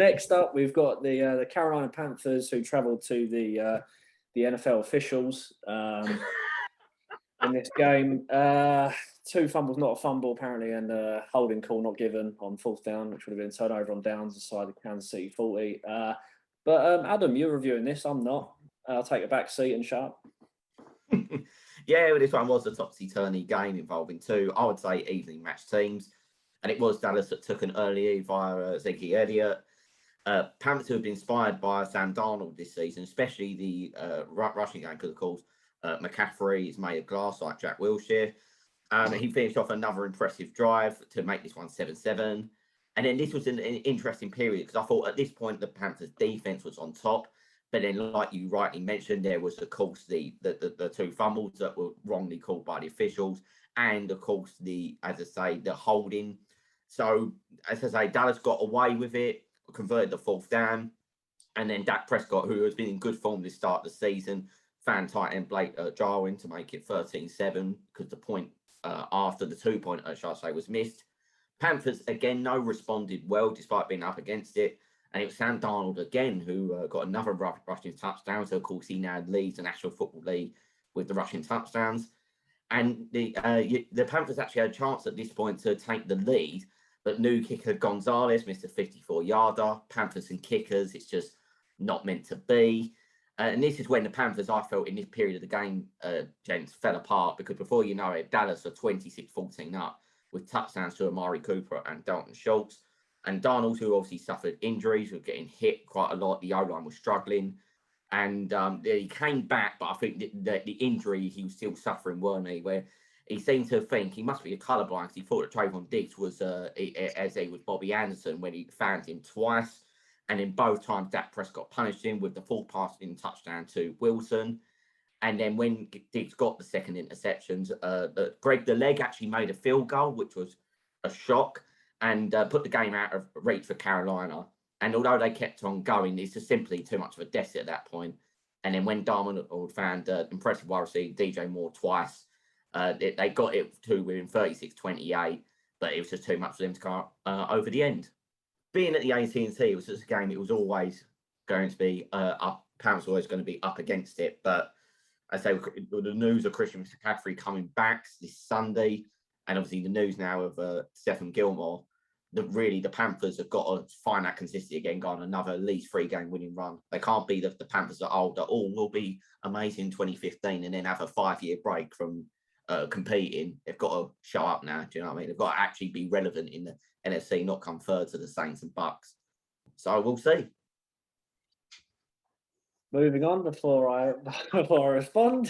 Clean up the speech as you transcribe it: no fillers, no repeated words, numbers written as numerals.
Next up, we've got the Carolina Panthers, who travelled to the NFL officials in this game. 2 fumbles, not a fumble apparently, and a holding call not given on 4th down, which would have been turnover on downs aside of Kansas City 40. But Adam, you're reviewing this. I'm not. I'll take a back seat and shut up. Yeah, this one was a topsy-turvy game involving 2, I would say, evenly matched teams. And it was Dallas that took an early via Zeke Elliott. Panthers have been inspired by Sam Darnold this season, especially the rushing game, because, of course, McCaffrey is made of glass like Jack Wilshere. He finished off another impressive drive to make this one 7-7. And then this was an interesting period, because I thought at this point the Panthers' defense was on top. But then, like you rightly mentioned, there was, of course, the 2 fumbles that were wrongly called by the officials. And, of course, the holding. So, as I say, Dallas got away with it, converted the 4th down. And then Dak Prescott, who has been in good form this start of the season, found tight end Blake Jarwin to make it 13-7, because the point after the 2-point, shall I say, was missed. Panthers, again, responded well despite being up against it. And it was Sam Darnold again who got another rushing touchdown. So, of course, he now leads the National Football League with the rushing touchdowns. And the Panthers actually had a chance at this point to take the lead. But new kicker Gonzalez missed a 54-yarder. Panthers and kickers, it's just not meant to be. And this is when the Panthers, I felt, in this period of the game, gents, fell apart. Because before you know it, Dallas are 26-14 up with touchdowns to Amari Cooper and Dalton Schultz. And Darnold, who obviously suffered injuries, was getting hit quite a lot. The O-line was struggling. And he came back, but I think the injury he was still suffering, weren't he? Where he seemed to think he must be a colourblind, because he thought that Trayvon Diggs was as he was Bobby Anderson when he found him twice. And in both times, Dak Prescott punished him with the full passing touchdown to Wilson. And then when Diggs got the second interceptions, Greg the Leg actually made a field goal, which was a shock, and put the game out of reach for Carolina. And although they kept on going, it's just simply too much of a deficit at that point. And then when Darnold found impressive wide receiver DJ Moore twice, they got it to within 36-28, but it was just too much for them to come over the end. Being at the AT&T, it was just a game, it was always going to be up. Panthers were always going to be up against it. But I say the news of Christian McCaffrey coming back this Sunday, and obviously the news now of Stephen Gilmore, the Panthers have got to find that consistency again, go on another at least 3-game winning run. They can't be the Panthers that are old, that all will be amazing in 2015 and then have a 5-year break from competing. They've got to show up now. Do you know what I mean? They've got to actually be relevant in the NFC, not come third to the Saints and Bucks. So we'll see. Moving on before I respond.